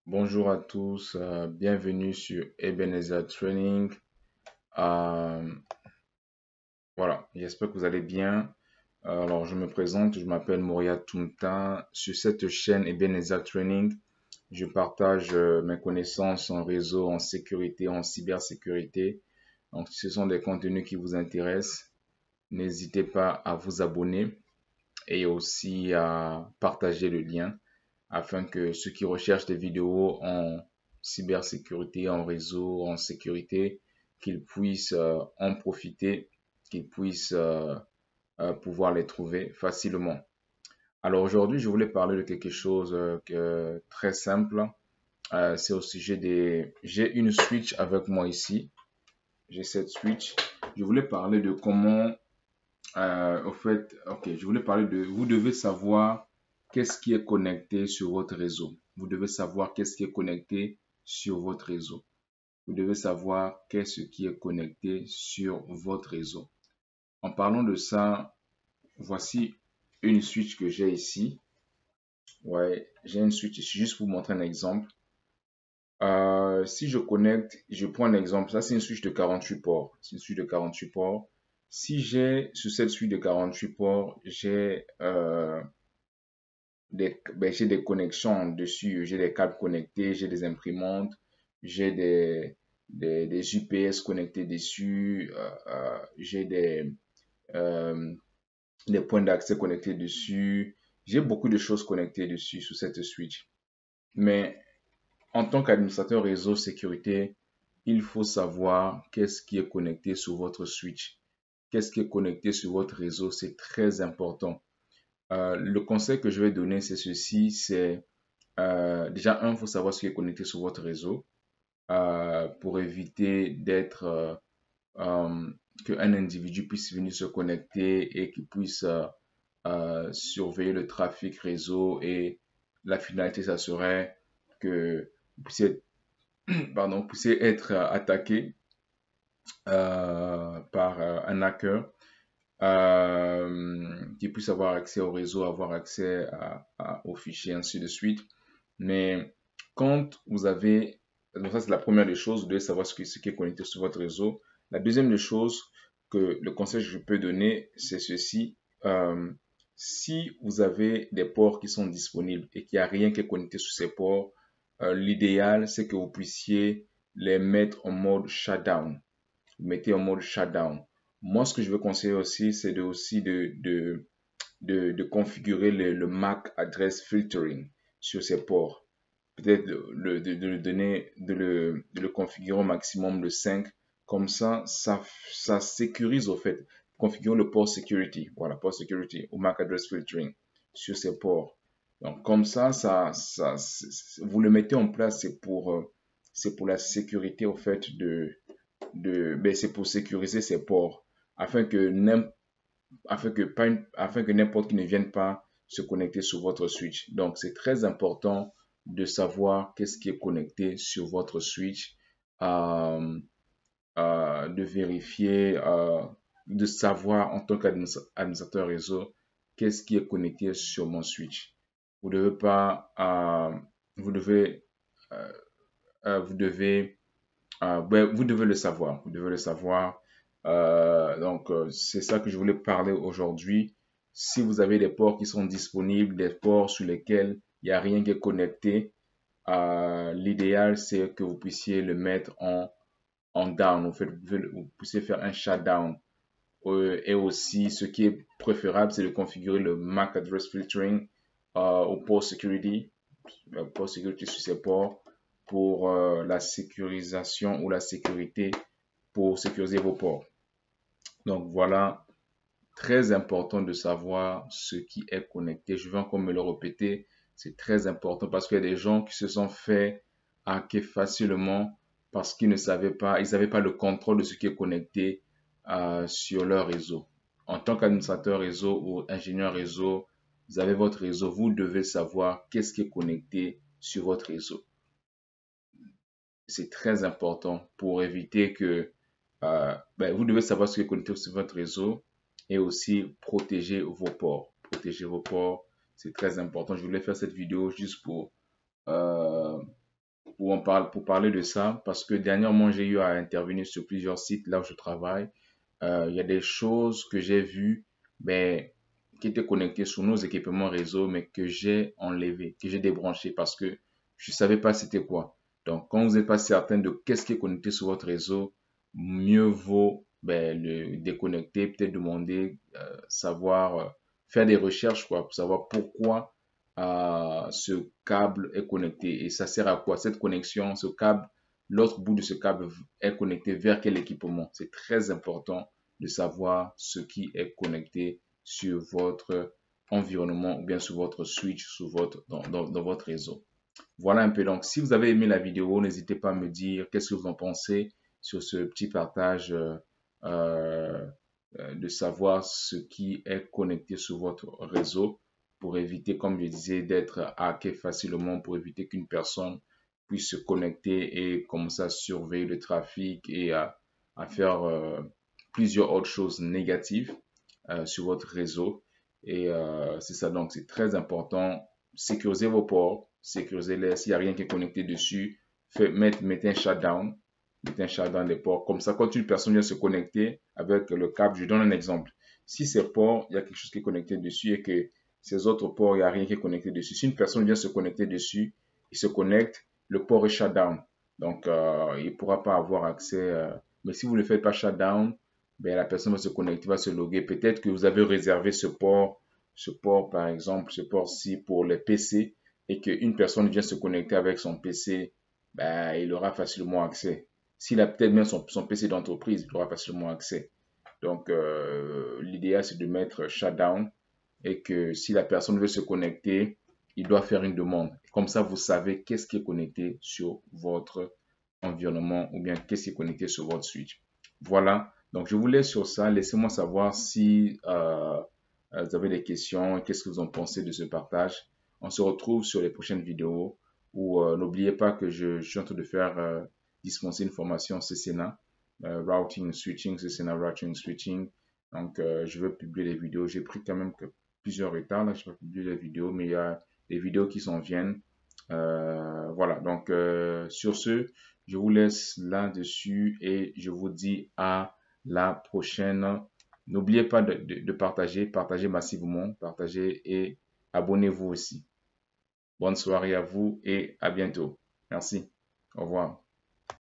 Bonjour à tous, bienvenue sur Ebenezer Training. Euh, voilà, j'espère que vous allez bien. Alors, je me présente, je m'appelle Moria Tumta. Sur cette chaîne Ebenezer Training, je partage mes connaissances en réseau, en sécurité, en cybersécurité. Donc, si ce sont des contenus qui vous intéressent, n'hésitez pas à vous abonner et aussi à partager le lien afin que ceux qui recherchent des vidéos en cybersécurité, en réseau, en sécurité, qu'ils puissent en profiter, qu'ils puissent pouvoir les trouver facilement. Alors aujourd'hui, je voulais parler de quelque chose très simple. C'est au sujet des... J'ai une switch avec moi ici. J'ai cette switch. Je voulais parler de comment au fait, ok, je voulais parler de, vous devez savoir qu'est-ce qui est connecté sur votre réseau. Vous devez savoir qu'est-ce qui est connecté sur votre réseau. Vous devez savoir qu'est-ce qui est connecté sur votre réseau. En parlant de ça, voici une switch que j'ai ici. Ouais, j'ai une switch ici, juste pour vous montrer un exemple. Si je connecte, je prends un exemple. Ça, c'est une switch de 48 ports. C'est une switch de 48 ports. Si j'ai, sur cette suite de 48 ports, j'ai des connexions dessus, j'ai des câbles connectés, j'ai des imprimantes, j'ai des UPS connectés dessus, j'ai euh, des points d'accès connectés dessus, j'ai beaucoup de choses connectées dessus sur cette switch. Mais en tant qu'administrateur réseau sécurité, il faut savoir qu'est-ce qui est connecté sur votre switch, qu'est-ce qui est connecté sur votre réseau, c'est très important. Le conseil que je vais donner, c'est ceci, c'est déjà, il faut savoir ce qui est connecté sur votre réseau pour éviter qu'un individu puisse venir se connecter et qu'il puisse surveiller le trafic réseau. Et la finalité, ça serait que vous puissiez, pardon, vous puissiez être attaqué par un hacker qui puisse avoir accès au réseau, avoir accès aux fichiers, ainsi de suite. Mais quand vous avez, donc ça c'est la première des choses, vous devez savoir ce qui est connecté sur votre réseau. La deuxième des choses que le conseil que je peux donner, c'est ceci. Euh, Si vous avez des ports qui sont disponibles et qu'il n'y a rien qui est connecté sur ces ports, l'idéal c'est que vous puissiez les mettre en mode shutdown. Vous mettez en mode shutdown. Moi, ce que je veux conseiller aussi, c'est de configurer le MAC address filtering sur ces ports. Peut-être de le donner, de le configurer au maximum de 5. Comme ça sécurise au fait. Configurer le port security. Voilà, port security au MAC address filtering sur ces ports. Donc, comme vous le mettez en place, c'est pour la sécurité au fait c'est pour sécuriser ces ports afin que afin que n'importe qui ne vienne pas se connecter sur votre switch. Donc, c'est très important de savoir qu'est-ce qui est connecté sur votre switch, euh, de vérifier, de savoir en tant qu'administrateur réseau qu'est-ce qui est connecté sur mon switch. Vous devez pas, vous devez, euh, vous devez vous devez le savoir. Vous devez le savoir. C'est ça que je voulais parler aujourd'hui. Si vous avez des ports qui sont disponibles, des ports sur lesquels il n'y a rien qui est connecté, l'idéal, c'est que vous puissiez le mettre en down. Vous puissiez faire un shutdown. Et aussi, ce qui est préférable, c'est de configurer le MAC address filtering au port security sur ces ports pour la sécurisation ou la sécurité pour sécuriser vos ports. Donc voilà, très important de savoir ce qui est connecté. Je vais encore me le répéter, c'est très important parce qu'il y a des gens qui se sont fait hacker facilement parce qu'ils ne savaient pas, ils n'avaient pas le contrôle de ce qui est connecté sur leur réseau. En tant qu'administrateur réseau ou ingénieur réseau, vous avez votre réseau, vous devez savoir qu'est-ce qui est connecté sur votre réseau. C'est très important pour éviter que vous devez savoir ce qui est connecté sur votre réseau et aussi protéger vos ports. Protéger vos ports, c'est très important. Je voulais faire cette vidéo juste pour pour parler de ça parce que dernièrement, j'ai eu à intervenir sur plusieurs sites là où je travaille. Il y a des choses que j'ai vues, ben, qui étaient connectées sur nos équipements réseau, mais que j'ai enlevé, que j'ai débranché parce que je ne savais pas c'était quoi. Donc, quand vous n'êtes pas certain de qu'est-ce qui est connecté sur votre réseau, mieux vaut ben, le déconnecter, peut-être demander, savoir, faire des recherches quoi, pour savoir pourquoi ce câble est connecté et ça sert à quoi cette connexion, ce câble, l'autre bout de ce câble est connecté vers quel équipement. C'est très important de savoir ce qui est connecté sur votre environnement ou bien sur votre switch, dans votre réseau. Voilà un peu. Donc, si vous avez aimé la vidéo, n'hésitez pas à me dire qu'est-ce que vous en pensez sur ce petit partage euh, de savoir ce qui est connecté sur votre réseau pour éviter, comme je disais, d'être hacké facilement, pour éviter qu'une personne puisse se connecter et commencer à surveiller le trafic et à faire plusieurs autres choses négatives sur votre réseau. Et c'est ça, donc c'est très important. Sécurisez vos ports, sécurisez-les. S'il n'y a rien qui est connecté dessus, mettez un shutdown. Mettez un shutdown des ports. Comme ça, quand une personne vient se connecter avec le câble, je donne un exemple. Si ces ports, il y a quelque chose qui est connecté dessus et que ces autres ports, il n'y a rien qui est connecté dessus. Si une personne vient se connecter dessus, il se connecte, le port est shutdown. Donc, il ne pourra pas avoir accès. Mais si vous ne le faites pas shutdown, ben, la personne va se connecter, va se loguer. Peut-être que vous avez réservé ce port par exemple, ce port-ci pour les PC et qu'une personne vient se connecter avec son PC, ben, il aura facilement accès. S'il a peut-être même son PC d'entreprise, il aura facilement accès. Donc, l'idéal, c'est de mettre shutdown et que si la personne veut se connecter, il doit faire une demande. Comme ça, vous savez qu'est-ce qui est connecté sur votre environnement ou bien qu'est-ce qui est connecté sur votre switch. Voilà. Donc, je vous laisse sur ça. Laissez-moi savoir si vous avez des questions. Qu'est-ce que vous en pensez de ce partage? On se retrouve sur les prochaines vidéos ou n'oubliez pas que je suis en train de faire dispenser une formation CCNA, Routing Switching, CCNA Routing Switching. Donc, je veux publier des vidéos. J'ai pris quand même plusieurs retards. Là, je vais publier des vidéos, mais il y a des vidéos qui s'en viennent. Voilà. Donc, sur ce, je vous laisse là-dessus et je vous dis à la prochaine. N'oubliez pas de partager, partagez massivement, partagez et abonnez-vous aussi. Bonne soirée à vous et à bientôt. Merci. Au revoir.